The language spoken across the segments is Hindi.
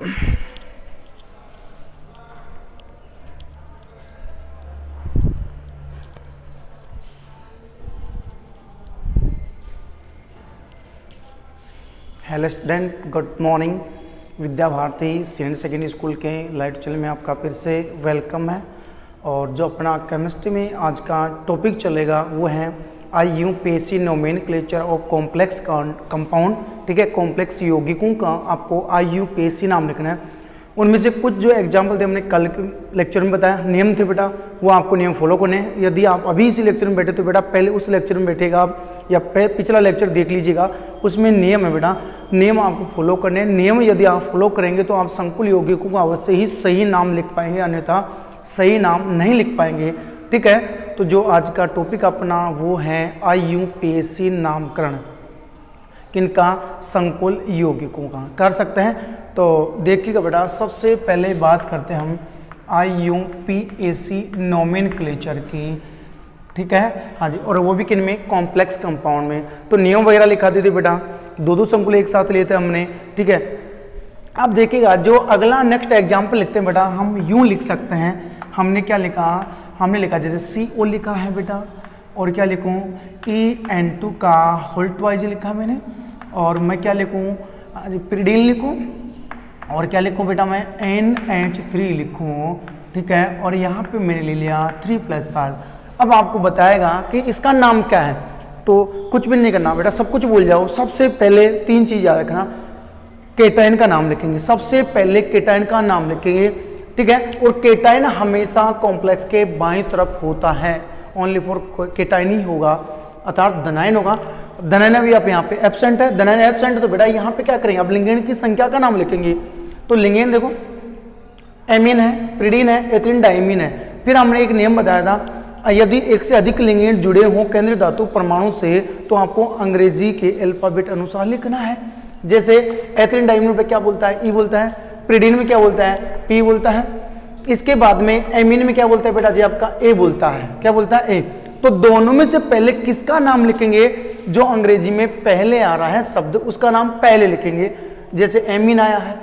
Hello student, good morning. Vidya Bharati senior secondary school के लाइव चैनल में आपका फिर से वेलकम है। और जो अपना केमिस्ट्री में आज का टॉपिक चलेगा वो है IUPAC nomenclature of complex compound. ठीक है, कॉम्प्लेक्स यौगिकों का आपको IUPAC नाम लिखना है। उनमें से कुछ जो एग्जाम्पल थे हमने कल के लेक्चर में बताया, नियम थे बेटा, वो आपको नियम फॉलो करने हैं। यदि आप अभी इसी लेक्चर में बैठे तो बेटा पहले उस लेक्चर में बैठेगा आप, या पिछला लेक्चर देख लीजिएगा, उसमें नियम है बेटा, नियम आपको फॉलो करने हैं। नियम यदि आप फॉलो करेंगे तो आप संकुल यौगिकों को अवश्य ही सही नाम लिख पाएंगे, अन्यथा सही नाम नहीं लिख पाएंगे। ठीक है, तो जो आज का टॉपिक अपना वो है IUPAC नामकरण, किनका? संकुल यौगिकों का। कर सकते हैं तो देखिएगा बेटा, सबसे पहले बात करते हैं हम IUPAC नोमेनक्लेचर की। ठीक है, हाँ जी, और वो भी किन में? कॉम्प्लेक्स कंपाउंड में। तो नियम वगैरह लिखा दी थी बेटा, दो संकुल एक साथ लिए थे हमने। ठीक है, अब देखिएगा जो अगला नेक्स्ट एग्जाम्पल लिखते हैं बेटा, हम यूँ लिख सकते हैं। हमने क्या लिखा? हमने लिखा जैसे CO लिखा है बेटा, और क्या लिखूँ? EN2 का होल ट्वाइज लिखा मैंने, और मैं क्या लिखूँ? पिरीडीन लिखूँ, और क्या लिखूँ बेटा? मैं NH3 लिखूँ। ठीक है, और यहाँ पे मैंने ले लिया 3+। अब आपको बताएगा कि इसका नाम क्या है, तो कुछ भी नहीं करना बेटा, सब कुछ भूल जाओ। सबसे पहले 3 चीज़ याद रखना, केटाइन का नाम लिखेंगे, सबसे पहले केटाइन का नाम लिखेंगे। ठीक है, और केटाइन हमेशा कॉम्प्लेक्स के बाईं तरफ होता है, ओनली फॉर केटाइन ही होगा, अर्थात धनायन होगा। धनायन भी आप यहाँ पे एब्सेंट है, धनायन एब्सेंट है, तो बेटा यहाँ पे क्या करेंगे? अब लिंगेन की संख्या का नाम लिखेंगे। तो लिंगेन देखो, एमीन है, प्रीडीन है, एथिलीन डाइमीन है। फिर हमने एक नियम बताया था, यदि एक से अधिक लिंगेन जुड़े हों केंद्रीय धातु परमाणु से तो आपको अंग्रेजी के अल्फाबेट अनुसार लिखना है। जैसे एथिलीन डाइमीन पे क्या बोलता है? E बोलता है। प्रीडीन में क्या बोलता है? P बोलता है। इसके बाद में एमीन में क्या बोलता है बेटा जी? आपका A बोलता है। क्या बोलता है? A। तो दोनों में से पहले किसका नाम लिखेंगे? जो अंग्रेजी में पहले आ रहा है शब्द, उसका नाम पहले लिखेंगे। जैसे एमीन आया है,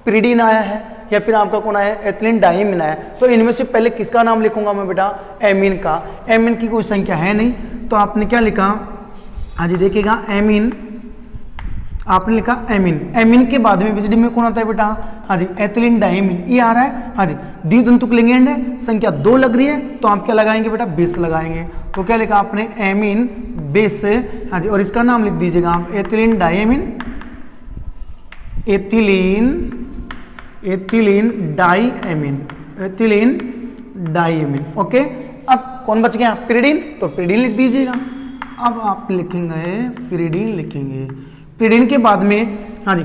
प्रीडीन आया है, या फिर आपका कौन आया है? एथिलीन डाइमीन आया है। तो इनमें से पहले किसका नाम लिखूंगा मैं बेटा? एमीन का। एमीन की कोई संख्या है नहीं, तो आपने क्या लिखा? हाँ जी, देखिएगा एमीन, आपने लिखा एमीन। एमीन के बाद में बीसीडी में कौन आता है बेटा? हाँ जी, एथिलीन डाइमीन, ये आ रहा है। हाँ जी, द्विदंतुक लिंगेंड है, संख्या 2 लग रही है, तो आप क्या लगाएंगे बेटा? बेस लगाएंगे। तो क्या लिखा आपने? Amine base. हाँ जी, और इसका नाम लिख दीजिएगा आप ethylene diamine, ethylene diamine, ethylene diamine. Okay, अब कौन बच गया? पिरीडीन, तो पिरीडीन लिख दीजिएगा। अब आप लिखेंगे पिरीडीन, लिखेंगे पिरीडीन के बाद में। हाँ जी,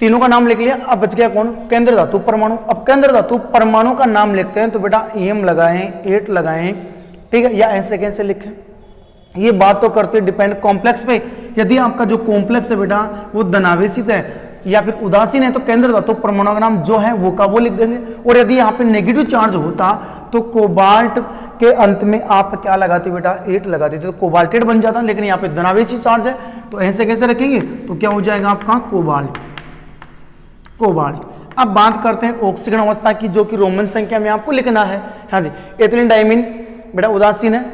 तीनों का नाम लिख लिया। अब बच गया कौन? केंद्र धातु परमाणु। अब केंद्र धातु परमाणु का नाम लिखते हैं, तो बेटा EM लगाएं, 8 लगाएं। ठीक है, या ऐसे कैसे लिखें? ये बात तो करते डिपेंड कॉम्प्लेक्स पे। यदि आपका जो कॉम्प्लेक्स है बेटा वो धनावेशित है या फिर उदासीन है, तो केंद्र धातु परमाणु का नाम जो है वो का वो लिख देंगे। और यदि यहाँ पे नेगेटिव चार्ज होता तो कोबाल्ट के अंत में आप क्या लगाते बेटा? 8 लगाते, तो कोबाल्टेट बन जाता। लेकिन यहाँ पे धनावेशी चार्ज है, तो ऐसे कैसे रखेंगे? तो क्या हो जाएगा आपका? Cobalt, cobalt. अब बात करते हैं ऑक्सीकरण अवस्था की, जो कि रोमन संख्या में आपको लिखना है। हाँ जी, एथिलीन डाइमीन बेटा उदासीन है,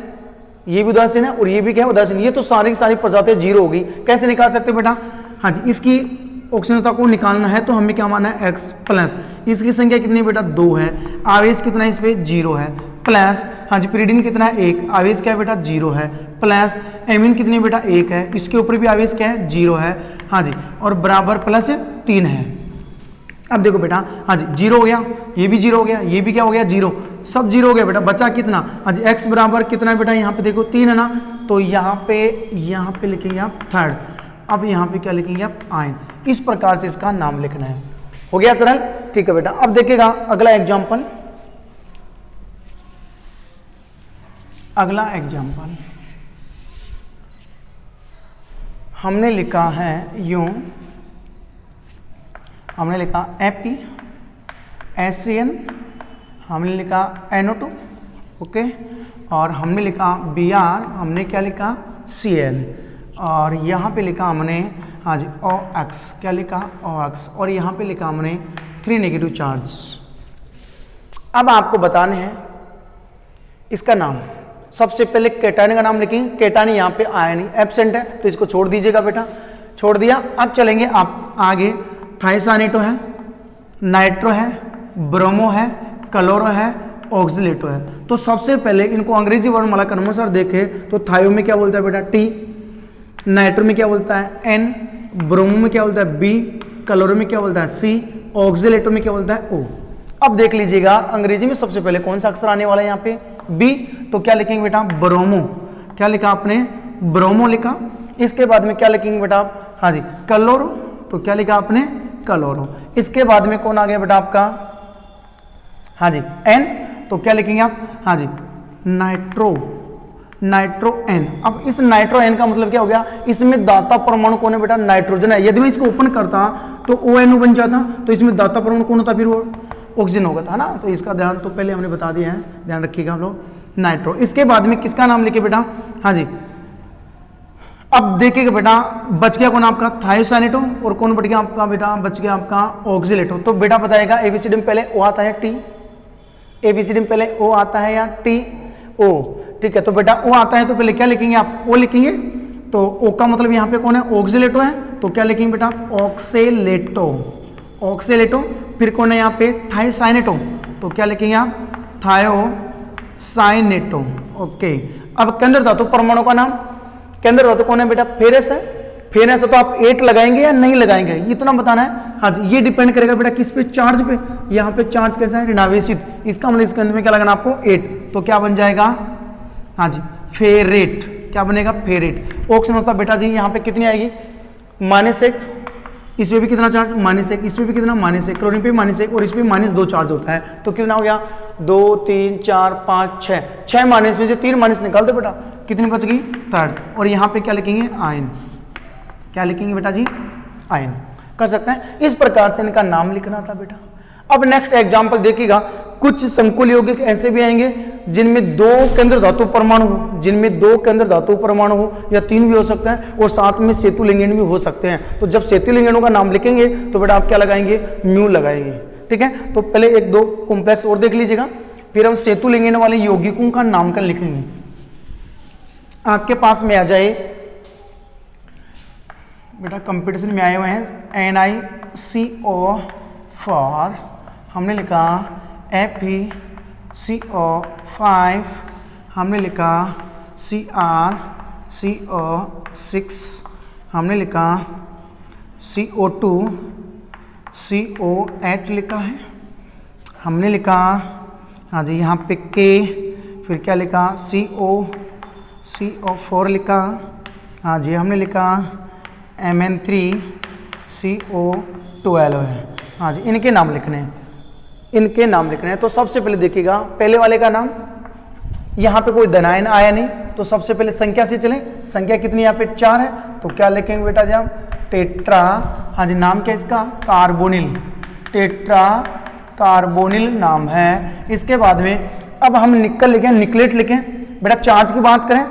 ये भी उदासीन है, और ये भी क्या है? उदासीन। ये तो सारी की सारी प्रजातियां 0 होगी। कैसे निकाल सकते बेटा? हाँ जी, इसकी ऑक्सीजन को निकालना है तो हमें क्या माना है? X+। इसकी संख्या कितनी बेटा? 2 है। आवेश कितना इस पे? 0 है। प्लस, हाँ जी, पिरीडीन कितना है? 1। आवेश क्या है बेटा? 0 है। प्लस एमीन कितनी बेटा? 1 है। इसके ऊपर भी आवेश क्या है? 0 है। हाँ जी, और बराबर प्लस 3 है। अब देखो बेटा, हाँ जी, 0 हो गया, ये भी 0 हो गया, ये भी क्या हो गया? 0। सब 0 हो गया बेटा। बचा कितना? हाँ जी, X बराबर कितना है बेटा? यहाँ पे देखो 3 है ना, तो यहाँ पे लिखेंगे आप 3rd। अब यहाँ पे क्या लिखेंगे आप? आयन। इस प्रकार से इसका नाम लिखना है। हो गया सरल? ठीक है बेटा। अब देखिएगा अगला एग्जाम्पल, हमने लिखा है यूं, हमने लिखा Ap HCN, हमने लिखा NO2, ओके, और हमने लिखा Br, हमने क्या लिखा? Cl, और यहाँ पे लिखा हमने हाँ जी ओ एक्स, क्या लिखा ओ एक्स, और यहाँ पे लिखा हमने 3 नेगेटिव चार्ज। अब आपको बताने हैं इसका नाम। सबसे पहले केटायन का नाम लिखेंगे। केटायन यहाँ पे आया नहीं, एब्सेंट है, तो इसको छोड़ दीजिएगा बेटा, छोड़ दिया। अब चलेंगे आप आगे। थायोसाइनेटो है, नाइट्रो है, ब्रोमो है, क्लोरो है, ऑक्सीलेटो है। तो सबसे पहले इनको अंग्रेजी वर्णमाला के अनुसार देखें तो थायो में क्या बोलता है बेटा टी, नाइट्रो में क्या बोलता है एन, ब्रोमो में क्या बोलता है बी, क्लोरो में क्या बोलता है सी, ऑक्सीलेटो में क्या बोलता है ओ। अब देख लीजिएगा अंग्रेजी में सबसे पहले कौन सा अक्षर आने वाला है यहाँ पे बी, तो क्या लिखेंगे बेटा ब्रोमो। क्या लिखा आपने ब्रोमो लिखा। इसके बाद में क्या लिखेंगे बेटा आप, हाँ जी क्लोरो, तो क्या लिखा आपने क्लोरो। इसके बाद में कौन आ गया बेटा आपका, हाँ जी एन, तो क्या लिखेंगे आप, हाँ जी नाइट्रो, नाइट्रो एन। अब इस नाइट्रो एन का मतलब क्या हो गया, इसमें दाता परमाणु कौन है बेटा नाइट्रोजन है। यदि मैं इसको ओपन करता तो ONO बन जाता, तो इसमें दाता परमाणु कौन होता, फिर वो ऑक्सीजन होगा था ना। तो इसका ध्यान तो पहले हमने बता दिया है, ध्यान रखिएगा हम लोग नाइट्रो। इसके बाद में किसका नाम लिखे बेटा, हाँ जी अब देखिएगा बेटा बच गया कौन आपका थायोसाइनेटो, और कौन बच गया आपका बेटा, बच गया आपका ऑक्सीलेटो। तो बेटा बताएगा एबीसीडी में पहले ओ आता है टी, एबीसीडी में पहले ओ आता है या टी ओ, ठीक है। तो बेटा ओ आता है तो पहले क्या लिखेंगे आप ओ लिखेंगे, तो ओ का मतलब यहाँ पे कौन है ऑक्सीलेटो है, तो क्या लिखेंगे बेटा ऑक्सीलेटो, ऑक्सीलेटो। फिर कौन है यहाँ पे थायोसाइनेटो, तो क्या लिखेंगे आप थायोसाइनेटो, ओके। अब केंद्र धातु परमाणु का नाम, केंद्र धातु कौन है बेटा फेरस है, फेरस है तो आप 8 लगाएंगे या नहीं लगाएंगे इतना बताना है। हाँ जी ये डिपेंड करेगा बेटा किस पे, चार्ज पे। यहाँ पे चार्ज कैसा है ऋणावेशित, इसका मतलब इसके अंदर में क्या लगाना आपको 8, तो क्या बन जाएगा, हाँ जी फेरेट, क्या बनेगा फेरेट। ऑक्सीजन अवस्था बेटा जी यहाँ पे कितनी आएगी -1, इसमें भी कितना चार्ज -1, इसमें भी कितना -1, क्लोरीन पे -1 और इस पे -2 चार्ज होता है। तो कितना हो गया 2 3 4 5 6, 6 माइनस में से 3 माइनस निकाल दो बेटा, कितनी बच गई 3rd। और यहाँ पे क्या लिखेंगे आयन, क्या लिखेंगे बेटा जी आयन, कर सकते हैं। इस प्रकार से इनका नाम लिखना था बेटा। अब नेक्स्ट एग्जांपल देखिएगा, कुछ संकुल यौगिक ऐसे भी आएंगे जिनमें 2 केंद्र धातु परमाणु हो, जिनमें 2 केंद्र धातु परमाणु हो या 3 भी हो सकते हैं, और साथ में सेतु लिंगेन भी हो सकते हैं। तो जब सेतु लिंगेनों का नाम लिखेंगे तो बेटा आप क्या लगाएंगे म्यू लगाएंगे, ठीक है। तो पहले 1-2 कॉम्प्लेक्स और देख लीजिएगा, फिर हम सेतु लिंगेन वाले यौगिकों का नामकरण लिखेंगे। आपके पास में आ जाए बेटा कंपटीशन में आए हुए हैं NiCO4, हमने लिखा FeCO5, हमने लिखा CrCO6, हमने लिखा CO2, CO8 लिखा है, हमने लिखा हाँ जी यहाँ पे K, फिर क्या लिखा CO4 लिखा, हाँ जी हमने लिखा Mn3CO12 है। हाँ जी इनके नाम लिखने हैं, इनके नाम लिखने हैं। तो सबसे पहले देखिएगा पहले वाले का नाम, यहाँ पे कोई धनायन आया नहीं, तो सबसे पहले संख्या से चलें। संख्या कितनी यहाँ पे 4 है, तो क्या लिखेंगे बेटा जी आप टेट्रा, हाँ जी नाम क्या इसका कार्बोनिल, टेट्रा कार्बोनिल नाम है। इसके बाद में अब हम निकल लिखें, निकलेट लिखें बेटा। चार्ज की बात करें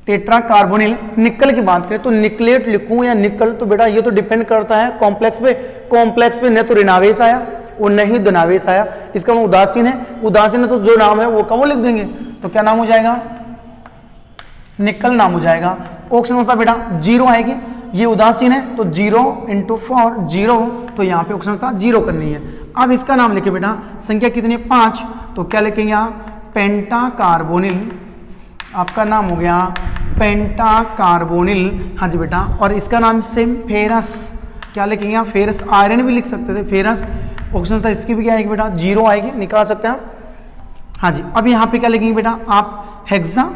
टेट्रा कार्बोनिल, निकल की बात करें तो निकलेट लिखूं या निकल, तो बेटा ये तो डिपेंड करता है कॉम्प्लेक्स पे। कॉम्प्लेक्स पे न तो ऋणावेश आया और न ही धनावेश आया, इसका मतलब उदासीन है। उदासीन है तो जो नाम है वो का वो लिख देंगे, तो क्या नाम हो जाएगा निकल नाम हो जाएगा। ऑक्सीजन अवस्था बेटा 0 आएगी, ये उदासीन है तो 0 × 4 0, तो यहाँ पे ऑक्सीजन अवस्था 0 करनी है। अब इसका नाम लिखे बेटा, संख्या कितनी है 5, तो क्या लिखेंगे आप पेंटा कार्बोनिल, आपका नाम हो गया पेंटा कार्बोनिल। हाँ जी बेटा, और इसका नाम सेम फेरस, क्या लिखेंगे आप फेरस, आयरन भी लिख सकते थे फेरस। ऑक्सीजन था इसकी भी क्या आएगी बेटा 0 आएगी, निकाल सकते हैं आप। हाँ जी अब यहाँ पे क्या लिखेंगे बेटा आप हेक्सा,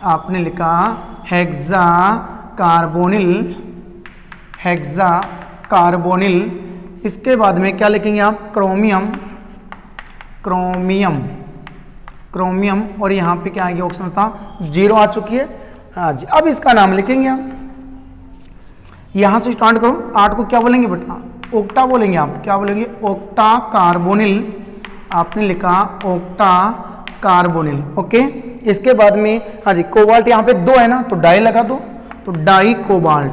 आपने लिखा हेक्सा कार्बोनिल, हेक्सा कार्बोनिल। इसके बाद में क्या लिखेंगे आप क्रोमियम, क्रोमियम, क्रोमियम, और यहाँ पे क्या आएगी ऑप्शन था 0 आ चुकी है। हाँ जी अब इसका नाम लिखेंगे आप, यहाँ से स्टार्ट करो। 8 को क्या बोलेंगे बेटा ओक्टा बोलेंगे, आप क्या बोलेंगे ओक्टा कार्बोनिल, आपने लिखा ओक्टा कार्बोनिल, ओके। इसके बाद में हाँ जी कोबाल्ट, यहाँ पे 2 है ना तो डाई लगा दो, तो डाई कोबाल्ट,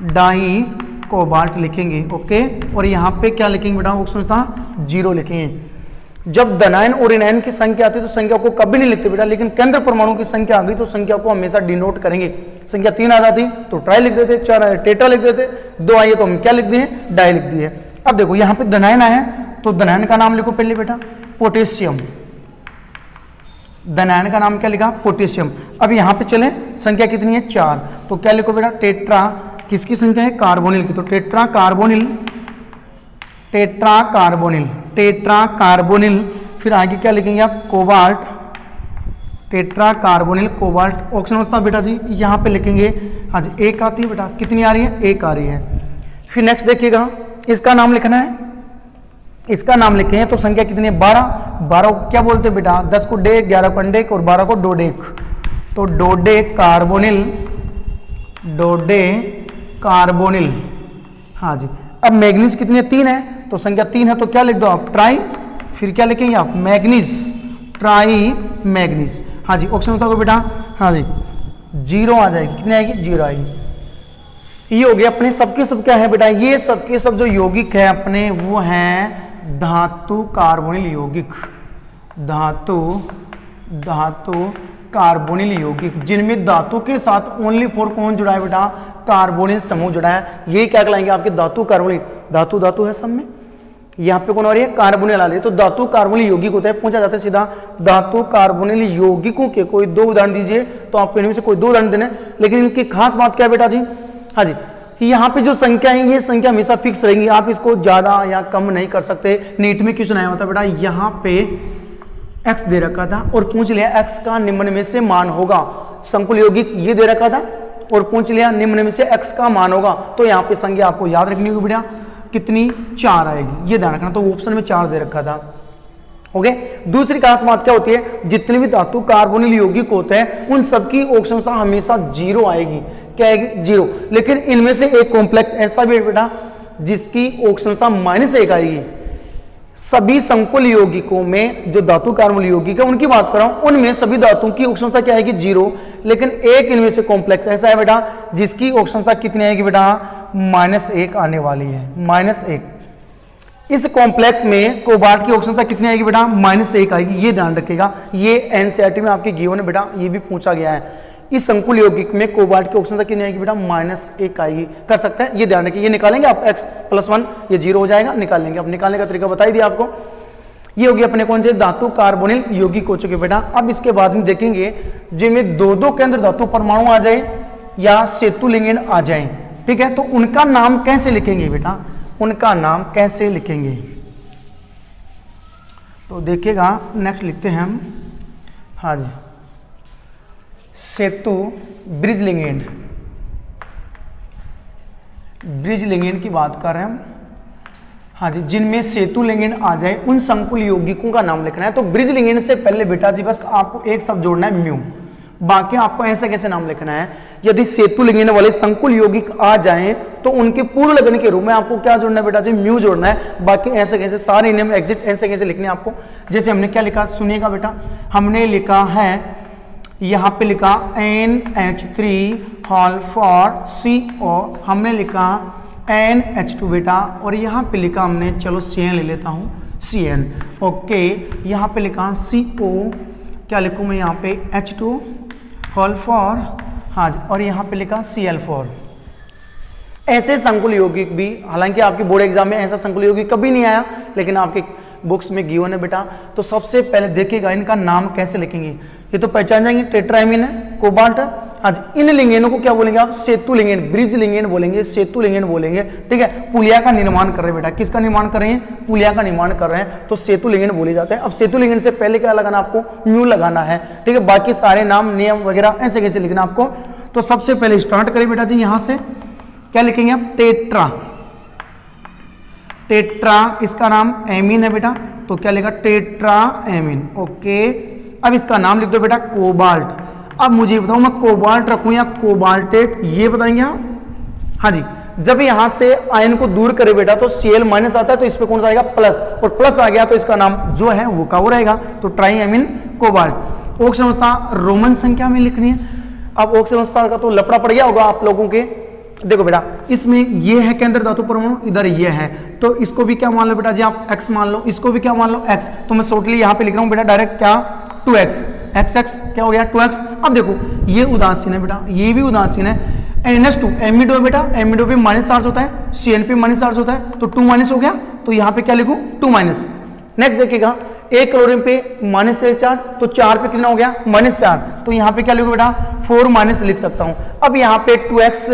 डाई कोबाल्ट लिखेंगे। ओके, और यहाँ पे क्या लिखेंगे बेटा, ऑप्शन था 0 लिखेंगे। जब धनायन और ऋणायन की संख्या आती है तो संख्या को कभी नहीं लिखते बेटा, लेकिन केंद्र परमाणु की संख्या आ गई तो संख्या को हमेशा डिनोट करेंगे। संख्या 3 आ जाती तो ट्राई लिख देते, 4 आए टेट्रा लिख देते, 2 आई है तो हम क्या लिख दिए, डाई लिख दिए। अब देखो यहाँ पे धनायन आया तो धनायन का नाम लिखो पहले बेटा, पोटेशियम। धनायन का नाम क्या लिखा, पोटेशियम। अब यहाँ पे चले, संख्या कितनी है 4, तो क्या लिखो बेटा, टेट्रा किसकी संख्या है, कार्बोनिल की, तो tetra carbonyl, tetra carbonyl, tetra carbonyl. फिर आगे क्या लिखेंगे आप, cobalt, tetra carbonyl cobalt. Option होता बेटा जी यहाँ पे लिखेंगे, हाँ जी 1 आती है बेटा, कितनी आ रही है, 1 आ रही है। फिर नेक्स्ट देखिएगा, इसका नाम लिखना है, इसका नाम लिखे हैं तो संख्या कितनी है, 12। 12 को क्या बोलते हैं बेटा, 10 को डेक, 11 को अंडेक और 12 को डोडेक, तो डोडे कार्बोनिल, डोडे कार्बोनिल। हाँ जी, अब मैग्नीज कितनी है, 3 है, तो संख्या 3 है तो क्या लिख दो आप, ट्राई, फिर क्या लिखेंगे आप, मैग्नीज, ट्राई मैग्नीज। हाँ जी, ऑप्शन होता है बेटा, हाँ जी 0 आ जाएगी, कितनी आएगी, 0 आएगी। ये हो गया अपने सबके सब क्या है बेटा, ये सबके सब जो यौगिक है अपने वो हैं धातु कार्बोनिल यौगिक, धातु कार्बोनिल यौगिक, जिनमें धातु के साथ ओनली फॉर कौन जुड़ा है बेटा, कार्बोनिल समूह जुड़ा है। ये क्या कहलाएंगे आपके धातु कार्बोनिल, धातु है सब में, यहाँ पे कौन आ रही है, कार्बोनिल आ रही है, तो धातु कार्बोनिल यौगिक होता है। पूछा जाता है सीधा धातु कार्बोनिल यौगिकों के कोई 2 उदाहरण दीजिए, तो आपको इनमें से कोई 2 उदाहरण देने, लेकिन इनकी खास बात क्या है बेटा जी, हाँ जी यहाँ पे जो संख्या है ये संख्या हमेशा फिक्स रहेंगी, आप इसको ज्यादा या कम नहीं कर सकते। नीट में क्वेश्चन आया होता बेटा, यहाँ पे x दे रखा था और पूछ लिया x का निम्न में से मान होगा, संकुल यौगिक ये दे रखा था और पूछ लिया निम्न में से x का मान होगा, तो यहाँ पे संख्या आपको याद रखनी होगी बेटा, कितनी 4 आएगी, ये ध्यान रखना। तो ऑप्शन में 4 दे रखा था। ओके, दूसरी खास बात क्या होती है, जितने भी धातु कार्बोनिल यौगिक होते हैं उन सबकी ऑक्सीजन संख्या हमेशा 0 आएगी, क्या आएगी, 0। लेकिन इनमें से एक कॉम्प्लेक्स ऐसा भी है बेटा जिसकी ऑक्सीजन संख्या -1 आएगी। सभी संकुल यौगिकों में जो धातु कार्बोनिल यौगिक है उनकी बात कर रहा हूं, उनमें सभी धातुओं की ऑक्सीजन संख्या क्या आएगी, 0। लेकिन एक इनमें से कॉम्प्लेक्स ऐसा है बेटा जिसकी ऑक्सीजन संख्या कितनी आएगी बेटा, -1 आने वाली है, -1। इस कॉम्प्लेक्स में कोबाल्ट की ऑक्सीजन संख्या कितनी आएगी बेटा, -1 आएगी, ये ध्यान रखिएगा। ये एनसीईआरटी में आपके गिवन है बेटा, ये भी पूछा गया है। इस संकुल यौगिक में कोबाल्ट की ऑक्सीजन संख्या कितनी आएगी बेटा, -1 आएगी। कर सकते हैं, ये ध्यान रखिए। ये निकालेंगे आप x+1, ये 0 हो जाएगा, निकाल लेंगे। अब निकालने का तरीका बता ही दिया आपको। ये होगी अपने कौन से धातु कार्बोनिल यौगिक हो चुके बेटा। अब इसके बाद में देखेंगे जिनमें 2-2 केंद्र धातु परमाणु आ जाए या सेतु लिंगेन आ जाए, ठीक है, तो उनका नाम कैसे लिखेंगे बेटा, उनका नाम कैसे लिखेंगे, तो देखिएगा नेक्स्ट लिखते हैं हम, हाँ जी सेतु ब्रिज लिंगेन, ब्रिज लिंगेन की बात कर रहे हैं हम, हाँ जी, जिनमें सेतु लिंगेन आ जाए उन संकुल यौगिकों का नाम लिखना है। तो ब्रिज लिंगेन से पहले बेटा जी बस आपको एक शब्द जोड़ना है म्यू, बाकी आपको ऐसे कैसे नाम लिखना है। यदि सेतु लिंगेन वाले संकुल यौगिक आ जाएं तो उनके पूर्व लगन के रूप में आपको क्या जोड़ना है बेटा जी, म्यू जोड़ना है। बाकी ऐसे कैसे सारे नेम एग्जिट ऐसे कैसे लिखने हैं आपको। जैसे हमने क्या लिखा, सुनिएगा बेटा, हमने लिखा है यहाँ पे लिखा NH3 हॉल फॉर CO, हमने लिखा NH2 बेटा, और यहाँ पे लिखा हमने, चलो CN ले लेता हूँ, CN। ओके, यहाँ पे लिखा CO, क्या लिखूँ मैं यहाँ पे H2 हॉल फॉर, हाँ जी, और यहाँ पे लिखा Cl4। ऐसे संकुल यौगिक भी, हालांकि आपके बोर्ड एग्जाम में ऐसा संकुल यौगिक कभी नहीं आया, लेकिन आपके बुक्स में गिवन है बेटा। तो सबसे पहले देखिएगा इनका नाम कैसे लिखेंगे। ये तो पहचान जाएंगे, टेट्राइमिन है, कोबाल्ट है, आज इन लिंगेनों को क्या बोलेंगे आप, सेतु लिंगेन, ब्रिज लिंगेन बोलेंगे, सेतु लिंगेन बोलेंगे, ठीक है। पुलिया का निर्माण कर रहे हैं बेटा, किसका निर्माण कर रहे हैं, पुलिया का निर्माण कर रहे हैं, तो सेतु लिंगेन बोले जाते हैं। अब सेतु लिंगेन से पहले क्या लगाना आपको, म्यू लगाना है, ठीक है। बाकी सारे नाम नियम वगैरह ऐसे कैसे लिखना आपको। तो सबसे पहले स्टार्ट करें बेटा जी, यहां से क्या लिखेंगे आप, टेट्रा, टेट्रा, इसका नाम एमीन है बेटा, तो क्या लिखा, टेट्रा एमीन। ओके, अब इसका नाम लिख दो बेटा कोबाल्ट। अब मुझे बताऊं मैं कोबाल्ट रखूं या कोबाल्टेट, ये बताएंगे आप। हाँ जी, जब यहां से आयन को दूर करे बेटा तो Cl- आता है, तो इस पे कौन सा आएगा, प्लस, और प्लस आ गया तो इसका नाम जो है वो का वो रहेगा, तो ट्राई एमीन कोबाल्ट। ऑक्सीजन अवस्था रोमन संख्या में लिखनी है। अब ऑक्सीजन अवस्था का तो लफड़ा पड़ गया होगा आप लोगों के, देखो बेटा, इसमें ये है केंद्र धातु परमाणु, इधर ये है, तो इसको भी क्या मान लो बेटा जी आप x मान लो, इसको भी क्या मान लो x। तो मैं शॉर्टली यहाँ पे लिख रहा हूँ बेटा डायरेक्ट क्या 2x, x क्या हो गया 2x। अब देखो ये उदासीन है बेटा, ये भी उदासीन है। NH2 एमिडो बेटा, एमिडो पे माइनस चार्ज होता है, CN पे माइनस चार्ज होता है, तो 2 माइनस हो गया, तो यहाँ पे क्या लिखूं 2 माइनस। नेक्स्ट देखिएगा, एक क्लोरीन पे माइनस चार्ज, तो 4 पे कितना हो गया -4, तो यहाँ पे क्या लिखूं बेटा 4 माइनस लिख सकता हूँ। अब यहाँ पे 2x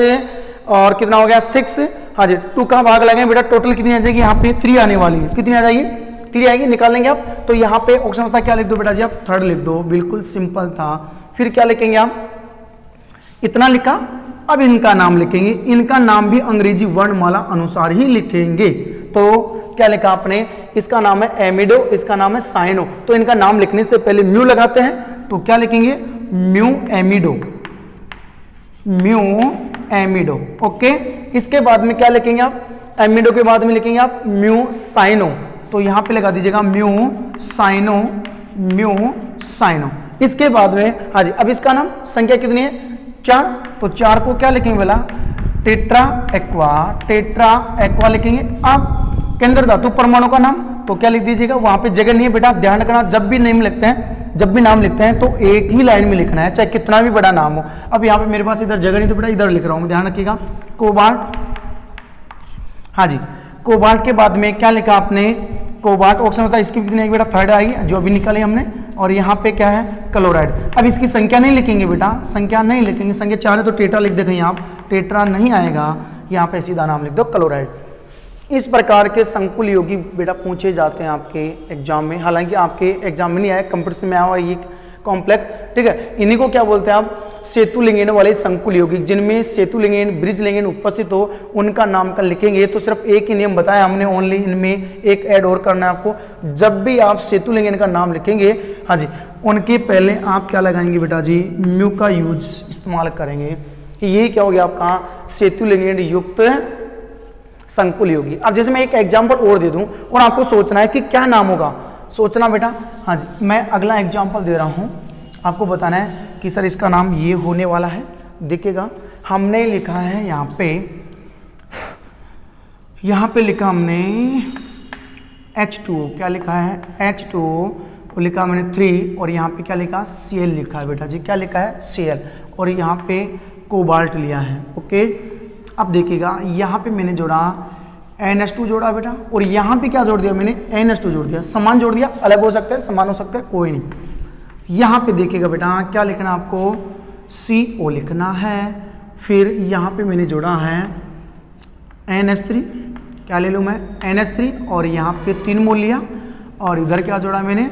और कितना हो गया 6, हाँ जी 2 का भाग लगाएं बेटा, टोटल कितनी आ जाएगी यहाँ पे 3 आने वाली है, कितनी आ जाएगी 3 आएगी, निकाल लेंगे आप। तो यहाँ पे ऑप्शन होता है क्या लिख दो बेटा जी आप 3rd लिख दो, बिल्कुल सिंपल था। फिर क्या लिखेंगे आप, इतना लिखा। अब इनका नाम लिखेंगे, इनका नाम भी अंग्रेजी वर्णमाला अनुसार ही लिखेंगे। तो क्या लिखा आपने, इसका नाम है एमिडो, इसका नाम है साइनो। तो इनका नाम लिखने से पहले म्यू लगाते हैं, तो क्या लिखेंगे म्यू एमिडो, म्यू एमिडो। ओके, इसके बाद में क्या लिखेंगे आप, एमिडो के बाद में लिखेंगे आप म्यू साइनो, तो यहां पे लगा दीजिएगा म्यू साइनो, म्यू साइनो। इसके बाद में हाँ जी, अब इसका नाम संख्या कितनी है 4, तो 4 को क्या लिखेंगे बोला टेट्रा एक्वा, टेट्रा एक्वा लिखेंगे। अब केंद्र धातु परमाणु का नाम, तो क्या लिख दीजिएगा, वहां पे जगह नहीं है बेटा, ध्यान रखना जब भी नेम लिखते हैं, जब भी नाम लिखते हैं तो एक ही लाइन में लिखना है, चाहे कितना भी बड़ा नाम हो। अब यहाँ पे मेरे पास इधर जगह नहीं, तो बेटा इधर लिख रहा हूँ, ध्यान रखिएगा कोबाल्ट। हाँ जी, कोबाल्ट के बाद में क्या लिखा आपने, कोबाल्ट ऑप्शन होता है, इसकी कितनी बेटा 3rd आई जो अभी निकाली हमने। और यहाँ पे क्या है क्लोराइड। अब इसकी संख्या नहीं लिखेंगे बेटा, संख्या नहीं लिखेंगे, संख्या 4 है तो टेट्रा लिख दे, कहीं आप टेट्रा नहीं आएगा, यहाँ पे सीधा नाम लिख दो क्लोराइड। इस प्रकार के संकुल योगी बेटा पूछे जाते हैं आपके एग्जाम में, हालांकि आपके एग्जाम में नहीं आया, कंपटीशन में आया हुआ ये कॉम्प्लेक्स, ठीक है। इन्हीं को क्या बोलते हैं आप, सेतुलिंगन वाले संकुल यौगिक, जिनमें सेतुलिंगन ब्रिजलिंगन उपस्थित हो, उनका नामकरण लिखेंगे। तो सिर्फ एक ही नियम बताया हमने, ओनली इनमें एक ऐड और करना है आपको, जब भी आप सेतुलिंगन का नाम लिखेंगे, हाँ जी, उनके पहले आप क्या लगाएंगे बेटा जी, म्यू का यूज इस्तेमाल करेंगे। यही क्या हो गया आपका सेतुलिंगन युक्त संकुल योगी। अब जैसे मैं एक एग्जाम्पल और दे दूं और आपको सोचना है कि क्या नाम होगा, सोचना बेटा। हाँ जी, मैं अगला एग्जाम्पल दे रहा हूं, आपको बताना है कि सर इसका नाम ये होने वाला है। देखिएगा, हमने लिखा है यहाँ पे लिखा हमने H2O, क्या लिखा है H2O लिखा मैंने 3, और यहाँ पे क्या लिखा Cl लिखा है बेटा जी, क्या लिखा है Cl, और यहाँ पे कोबाल्ट लिया है। ओके, अब देखिएगा यहाँ पे मैंने जोड़ा NH2 जोड़ा बेटा, और यहाँ पे क्या जोड़ दिया मैंने NH2 जोड़ दिया, समान जोड़ दिया, अलग हो सकता है समान हो सकता है कोई नहीं। यहाँ पे देखिएगा बेटा क्या लिखना है आपको, CO लिखना है। फिर यहाँ पे मैंने जोड़ा है NH3, क्या ले लूँ मैं NH3, और यहाँ पे 3 मोल लिया, और इधर क्या जोड़ा मैंने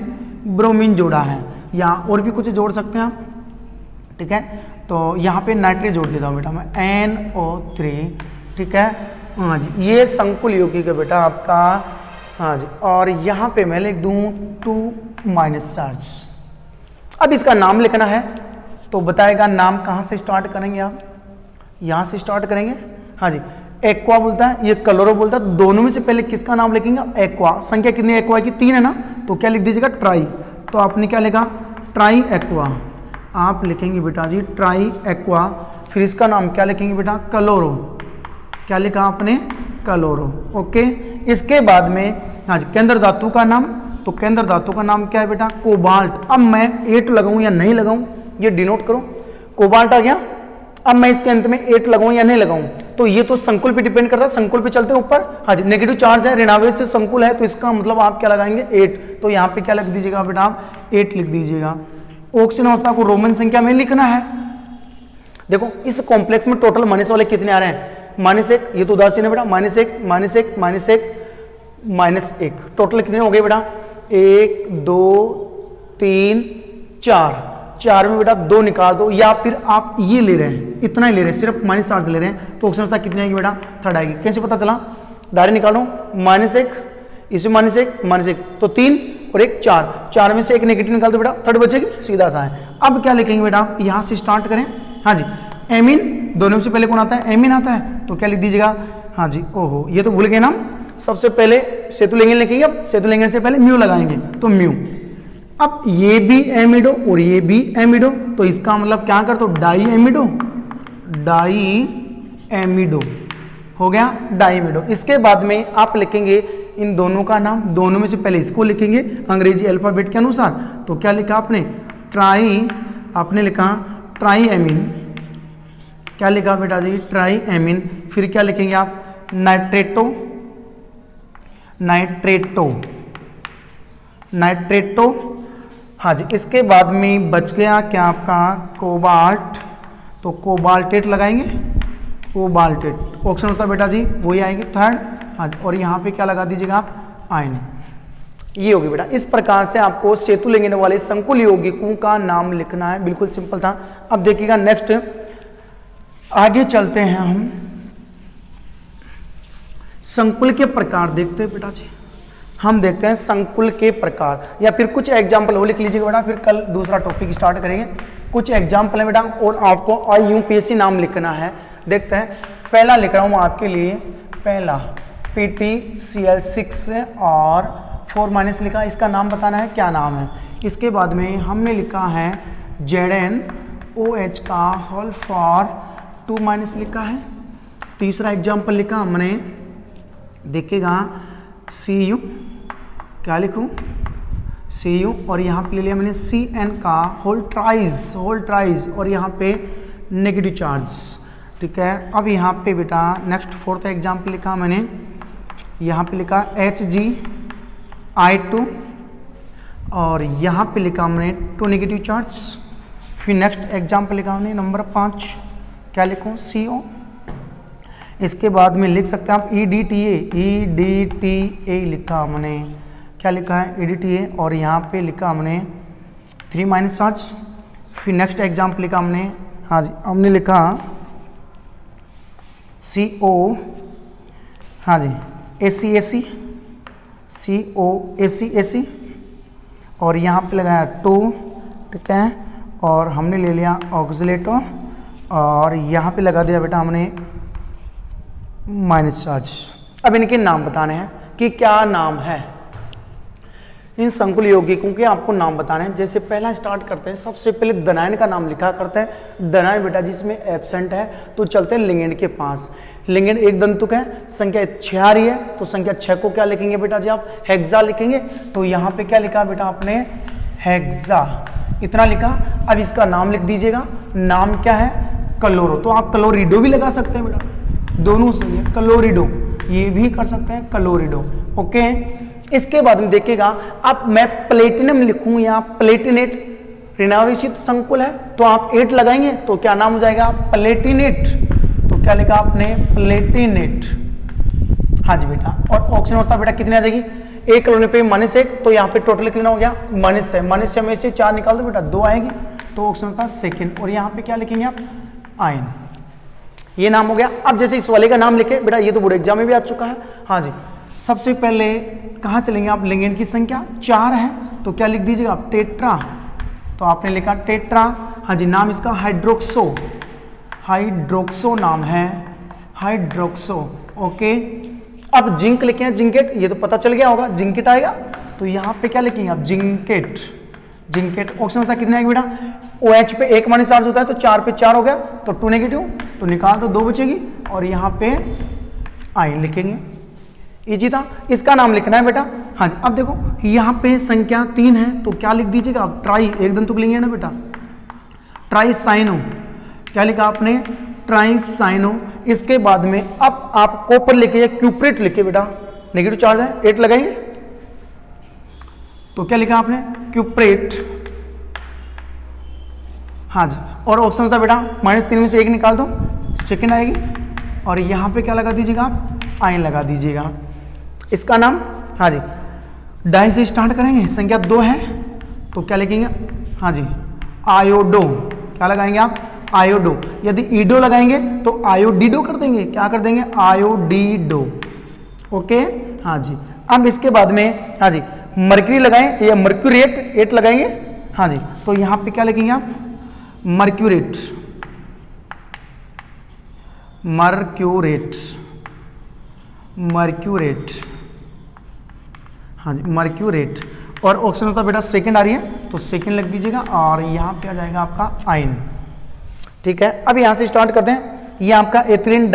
ब्रोमीन जोड़ा है। यहाँ और भी कुछ जोड़ सकते हैं आप, ठीक है। तो यहाँ पे नाइट्रेट जोड़ देता हूँ बेटा मैं NO3, ठीक है। हाँ जी, ये संकुल यौगिक है बेटा आपका, हाँ जी, और यहाँ पे मैं लिख दूँ 2 चार्ज। अब इसका नाम लिखना है, तो बताएगा नाम कहाँ से स्टार्ट करेंगे आप, यहाँ से स्टार्ट करेंगे। हाँ जी, एक्वा बोलता है, ये क्लोरो बोलता है, दोनों में से पहले किसका नाम लिखेंगे एक्वा। संख्या कितनी एक्वा की 3 है ना, तो क्या लिख दीजिएगा ट्राई। तो आपने क्या लिखा ट्राई एक्वा, आप लिखेंगे बेटा जी ट्राई एक्वा। फिर इसका नाम क्या लिखेंगे बेटा क्लोरो, क्या लिखा आपने क्लोरो। ओके, इसके बाद में हाँ जी केंद्र धातु का नाम, तो केंद्र धातु का नाम क्या है बेटा कोबाल्ट। अब मैं 8 लगाऊं या नहीं लगाऊं, ये डिनोट करो, कोबाल्ट आ गया। अब मैं इसके अंत में 8 लगाऊं या नहीं लगाऊं, तो ये तो संकुल पे डिपेंड करता है, संकुल पे चलते हैं ऊपर। हाँ जी, नेगेटिव चार्ज है, ऋणावेश से संकुल है, तो इसका मतलब आप क्या लगाएंगे 8। तो यहाँ पे क्या लिख दीजिएगा बेटा आप 8 लिख दीजिएगा। ऑक्सीजन अवस्था को रोमन संख्या में लिखना है। देखो इस कॉम्प्लेक्स में टोटल माइनस वाले कितने आ रहे हैं, -1, ये तो उदासीन है बेटा, -1 -1 -1 -1, टोटल कितने हो गए बेटा 1 2 3 4 में बेटा 2 निकाल दो, या फिर आप ये ले रहे हैं इतना ही ले रहे हैं, सिर्फ -4 ले रहे हैं, तो ऑक्सीजन अवस्था कितनी आएगी बेटा 3rd आएगी। कैसे पता चला, डायरेक्ट निकालो, -1 इसमें -1 तो 3 और 1 4 में से एक नेगेटिव निकाल दो बेटा 3rd बचेगी, सीधा सा है। अब क्या लिखेंगे बेटा, यहाँ से स्टार्ट करें। हाँ जी, एमीन, दोनों से पहले कौन आता है एमीन आता है, तो क्या लिख दीजिएगा, हाँ जी ओहो ये तो भूल गए नाम, सबसे पहले सेतुलिंगन लिखेंगे, अब सेतुलिंगन से पहले म्यू लगाएंगे, तो म्यू। अब ये भी एमिडो और ये भी एमिडो, तो इसका मतलब क्या कर, तो डाई एमिडो हो गया, डाइमिडो। इसके बाद में आप लिखेंगे इन दोनों का नाम, दोनों में से पहले इसको लिखेंगे अंग्रेजी अल्फाबेट के अनुसार। तो क्या लिखा आपने, आपने लिखा ट्राई एमीन। क्या लिखा बेटा जी, ट्राई एमीन। फिर क्या लिखेंगे आप, नाइट्रेटो, नाइट्रेटो। हाँ जी, इसके बाद में बच गया क्या आपका, कोबाल्ट। तो कोबाल्टेट लगाएंगे, कोबाल्टेट। ऑप्शन होता है बेटा जी वही आएगी थर्ड। हाँ जी, और यहाँ पे क्या लगा दीजिएगा आप, आयन। ये होगी बेटा। इस प्रकार से आपको सेतु लिंगन वाले संकुल यौगिकों का नाम लिखना है। बिल्कुल सिंपल था। अब देखिएगा नेक्स्ट, आगे चलते हैं हम, संकुल के प्रकार देखते हैं बेटा जी। हम देखते हैं संकुल के प्रकार, या फिर कुछ एग्जाम्पल वो लिख लीजिएगा बेटा, फिर कल दूसरा टॉपिक स्टार्ट करेंगे। कुछ एग्जाम्पल है बेटा, और आपको IUPAC नाम लिखना है। देखते हैं, पहला लिख रहा हूँ आपके लिए, पहला PTCl6 और 4- लिखा, इसका नाम बताना है क्या नाम है। इसके बाद में हमने लिखा है ZnOH का होल फॉर 2- लिखा है। तीसरा एग्जाम्पल लिखा हमने, देखिएगा Cu, क्या लिखूं, Cu, और यहाँ पे ले लिया मैंने Cn का होल ट्राइज, और यहाँ पे नेगेटिव चार्ज। ठीक है, अब यहाँ पे बेटा नेक्स्ट फोर्थ एग्जाम्पल लिखा मैंने, यहाँ पे लिखा HgI2, और यहाँ पे लिखा हमने 2 नेगेटिव चार्ज। फिर नेक्स्ट एग्जाम्पल लिखा हमने नंबर 5, क्या लिखूँ, CO। इसके बाद में लिख सकते हैं आप EDTA लिखा हमने, क्या लिखा है, EDTA, और यहाँ पे लिखा हमने 3- चार्ज। फिर नेक्स्ट एग्जाम्पल लिखा हमने, हाँ जी, हमने लिखा CO, हाँ जी, AC, COAC, और यहाँ पे लगाया 2, ठीक है, और हमने ले लिया ऑक्सीलेटो, और यहाँ पे लगा दिया बेटा हमने - चार्ज। अब इनके नाम बताने हैं कि क्या नाम है। इन संकुल यौगिकों के आपको नाम बताने हैं। जैसे पहला स्टार्ट करते हैं, सबसे पहले दनायन का नाम लिखा करते हैं। दनायन बेटा जिसमें एब्सेंट है तो चलते हैं लिंगेंड के पास। लिंगेंड एक दंतुक है, संख्या 6 आ रही है, तो संख्या 6 को क्या लिखेंगे बेटा जी आप, हेक्सा लिखेंगे। तो यहाँ पे क्या लिखा बेटा आपने, हेक्सा, इतना लिखा। अब इसका नाम लिख दीजिएगा, नाम क्या है, क्लोरो। तो आप क्लोरिडो भी लगा सकते हैं बेटा, दोनों सही है, क्लोरिडो, ये भी कर सकते हैं क्लोरिडो। ओके, इसके बाद में देखिएगा, अब मैं प्लेटिनम लिखूं या प्लेटिनेट, ऋणावेशित संकुल है तो आप 8 लगाएंगे तो क्या नाम हो जाएगा, प्लेटिनेट। तो क्या लिखा आपने, प्लेटिनेट। हाँ जी बेटा, और ऑक्सीजन अवस्था बेटा कितनी आ जाएगी, 1 कलोनी पे -1, तो यहाँ पे टोटल कितना हो गया, -6। -6 में से 4 निकाल दो बेटा, 2 आएगी, तो ऑक्सीजन अवस्था सेकेंड। और यहाँ पे क्या लिखेंगे आप, आयन। ये नाम हो गया। अब जैसे इस वाले का नाम लिखे बेटा, ये तो बोर्ड एग्जाम में भी आ चुका है। हाँ जी, सबसे पहले कहाँ चलेंगे आप, लिंगेंड की संख्या 4 है, तो क्या लिख दीजिएगा आप, टेट्रा। तो आपने लिखा टेट्रा। हाँ जी, नाम इसका हाइड्रोक्सो नाम है, हाइड्रोक्सो। ओके, अब जिंक लिखे हैं, जिंकेट, ये तो पता चल गया होगा, जिंकेट आएगा। तो यहाँ पे क्या लिखेंगे आप, जिंकेट। ऑप्शन होता है कितने आएगा बेटा, OH पे 1 - चार्ज होता है, तो 4 पे 4 हो गया, तो 2 नेगेटिव, तो निकाल दो, 2 बचेगी, और यहाँ पे आयन लिखेंगे। इजी था। इसका नाम लिखना है बेटा। हाँ जी, अब देखो यहाँ पे संख्या 3 है, तो क्या लिख दीजिएगा आप, ट्राई, एक दंतुक लिंगेंड है बेटा, ट्राइसाइनो। क्या लिखा आपने, ट्राइसाइनो। इसके बाद में अब आप कॉपर लिखे, क्यूप्रेट लिखे बेटा, नेगेटिव चार्ज है, 8 लगाइए, तो क्या लिखा आपने, क्यूप्रेट। हाँ जी, और ऑप्शन था बेटा -3 में से 1 निकाल दो, सेकेंड आएगी, और यहाँ पे क्या लगा दीजिएगा आप, आयन लगा दीजिएगा। इसका नाम, हाँ जी, डाई से स्टार्ट करेंगे, संख्या 2 है, तो क्या लिखेंगे, हाँ जी, आयोडो। क्या लगाएंगे आप, आयोडो। यदि ईडो लगाएंगे तो आयोडीडो कर देंगे, क्या कर देंगे, आयोडीडो। ओके, हाँ जी। अब इसके बाद में, हाँ जी, मर्क्यूरी लगाएं या मर्क्यूरेट, 8 लगाएंगे। हाँ जी, तो यहाँ पे क्या लिखेंगे आप, मर्क्यूरेट, हाँ जी, मर्क्यूरेट। और ऑप्शन होता बेटा सेकंड आ रही है, तो सेकंड लिख दीजिएगा, और यहाँ पे आ जाएगा आपका आयन। ठीक है, अब यहाँ से स्टार्ट करते हैं। ये आपका एथिलीन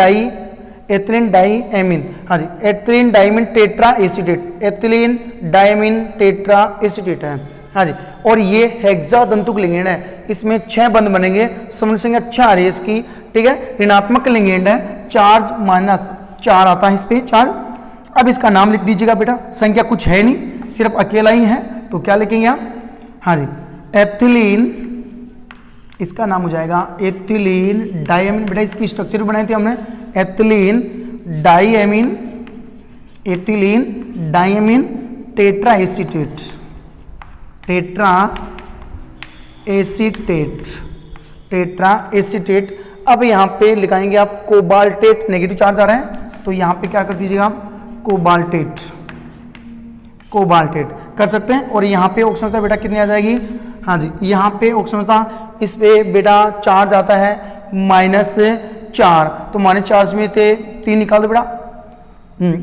डाई एमीन, हाँ जी, ethylene diamine tetra acetate, ethylene diamine tetra acetate है, हाँ जी। और ये हेक्सादंतुक लिगेंड है, इसमें 6 बंध बनेंगे, समझ संख्या 4 आ रही है इसकी, ठीक है। ऋणात्मक लिगेंड है, चार्ज -4 आता है इस पे चार्ज। अब इसका नाम लिख दीजिएगा बेटा, संख्या कुछ है नहीं, सिर्फ अकेला ही है, तो क्या लिखेंगे आप, हाँ जी, एथिलीन, इसका नाम हो जाएगा एथिलीन डाइएमीन। बेटा इसकी स्ट्रक्चर भी बनाई थी हमने, ethylene diamine, ethylene diamine tetra acetate, tetra acetate, tetra acetate. अब यहाँ पे लिखाएंगे आप कोबाल्टेट, नेगेटिव चार्ज आ रहा है, तो यहाँ पे क्या कर दीजिएगा आप, कोबाल्टेट, कोबाल्टेट कर सकते हैं। और यहाँ पे ऑक्सीजन बेटा कितनी आ जाएगी, हाँ जी, यहाँ पे ऑक्सीजन इस पे बेटा चार्ज आता है -4, तो -4 में थे 3 निकाल दो बेटा,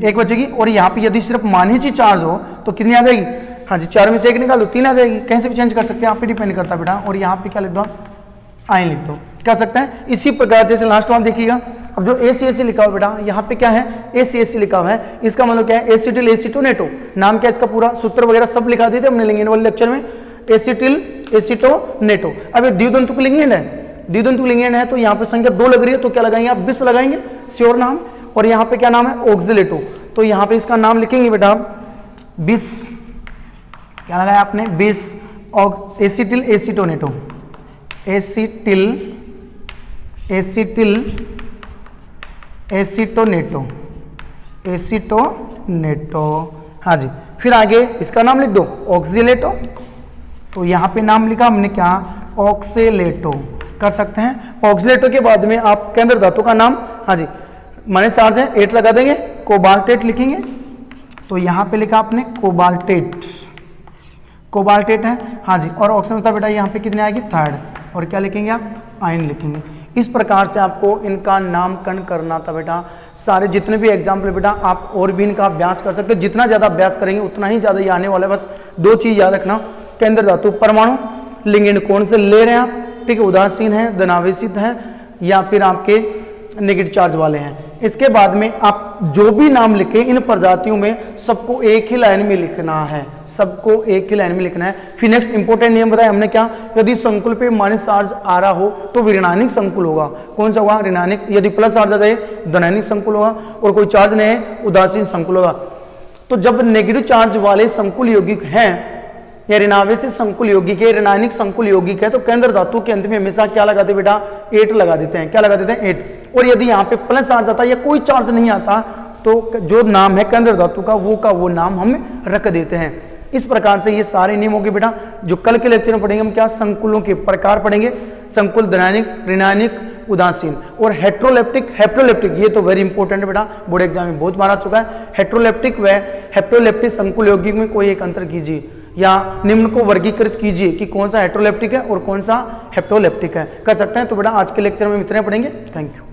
1 बचेगी। और यहाँ पे यदि सिर्फ -ही चार्ज हो तो कितनी आ जाएगी, हाँ जी, 4 में से 1 निकाल दो, 3 आ जाएगी। कहीं से भी चेंज कर सकते हैं, आप पे डिपेंड करता है बेटा। और यहाँ पे क्या लिख दो, आयन लिख दो, कर सकते हैं। इसी प्रकार जैसे लास्ट वाला देखिएगा, अब जो ACAC लिखा हुआ बेटा, यहाँ पे क्या है, ACAC लिखा हुआ है, इसका मतलब क्या है, एसिटिल एसीटोनेटो, नाम क्या है इसका पूरा, सूत्र वगैरह सब लिखा दिए थे हमने लिंगेंड वाले लेक्चर में, एसिटिल एसीटोनेटो। अब ये द्विदंतुक लिंगेंड है, द्विदंतुक लिंगेंड है, तो यहाँ पे संख्या 2 लग रही है, तो क्या लगाएंगे आप, बिस लगाएंगे, श्योर नाम। और यहाँ पे क्या नाम है, ऑक्सिलेटो, तो यहाँ पे इसका नाम लिखेंगे बेटा बिस, क्या लगाया आपने, बिस, और एसिटिल एसीटोनेटो, एसिटिल एसीटोनेटो, एसीटोनेटो, हाँ जी। फिर आगे इसका नाम लिख दो ऑक्सिलेटो, तो यहाँ पे नाम लिखा हमने क्या, ऑक्सिलेटो, कर सकते हैं। ऑक्सिलेटो के बाद में आप केंद्र धातु का नाम, हाँ जी, माने चार्ज है 8 लगा देंगे, कोबाल्टेट लिखेंगे, तो यहाँ पे लिखा आपने कोबाल्टेट, कोबाल्टेट है, हाँ जी। और ऑक्सीजन था बेटा यहाँ पे कितने आएगी, 3rd, और क्या लिखेंगे आप, आयन लिखेंगे। इस प्रकार से आपको इनका नामकरण करना था बेटा। सारे जितने भी एग्जाम्पल बेटा आप और भी इनका अभ्यास कर सकते हो, जितना ज़्यादा अभ्यास करेंगे उतना ही ज़्यादा ये आने वाला है। बस 2 चीज़ याद रखना, केंद्र धातु परमाणु, लिंगेंड कौन से ले रहे हैं आप, ठीक है, उदासीन है, धनावेशित है, या फिर आपके नेगेटिव चार्ज वाले हैं। इसके बाद में आप जो भी नाम लिखे इन प्रजातियों में सबको एक ही लाइन में लिखना है, सबको एक ही लाइन में लिखना है। फिर नेक्स्ट इंपॉर्टेंट नियम बताया हमने क्या, यदि संकुल पे माइनस चार्ज आ रहा हो तो ऋणात्मक संकुल होगा, कौन सा होगा, ऋणात्मक। यदि प्लस चार्ज आ जाए धनात्मक संकुल होगा, और कोई चार्ज नहीं है उदासीन संकुल होगा। तो जब नेगेटिव चार्ज वाले संकुल यौगिक हैं या ऋणावेशित संकुल यौगिक है, ऋणात्मक संकुल यौगिक है, तो केंद्र धातु के अंत में हमेशा क्या लगाते हैं बेटा, 8 लगा देते हैं। क्या लगा देते हैं, 8। और यदि यहाँ पे प्लस चार्ज आता है या कोई चार्ज नहीं आता तो जो नाम है केंद्र धातु का वो नाम हम रख देते हैं। इस प्रकार से ये सारे नियम हो गए बेटा। जो कल के लेक्चर में पढ़ेंगे हम क्या, संकुलों के प्रकार पढ़ेंगे, संकुल धनात्मक, ऋणात्मक, उदासीन, और हेट्रोलेप्टिक, हेप्टोलेप्टिक, ये तो वेरी इंपॉर्टेंट है बेटा, बोर्ड एग्जाम में बहुत बार आ चुका है। हेट्रोलेप्टिक व हेप्टोलेप्टिक संकुल यौगिक में कोई एक अंतर कीजिए या निम्न को वर्गीकृत कीजिए कि कौन सा हेट्रोलेप्टिक है और कौन सा हेप्टोलेप्टिक है, कर सकते हैं। तो बेटा आज के लेक्चर में इतने पढ़ेंगे। Thank you.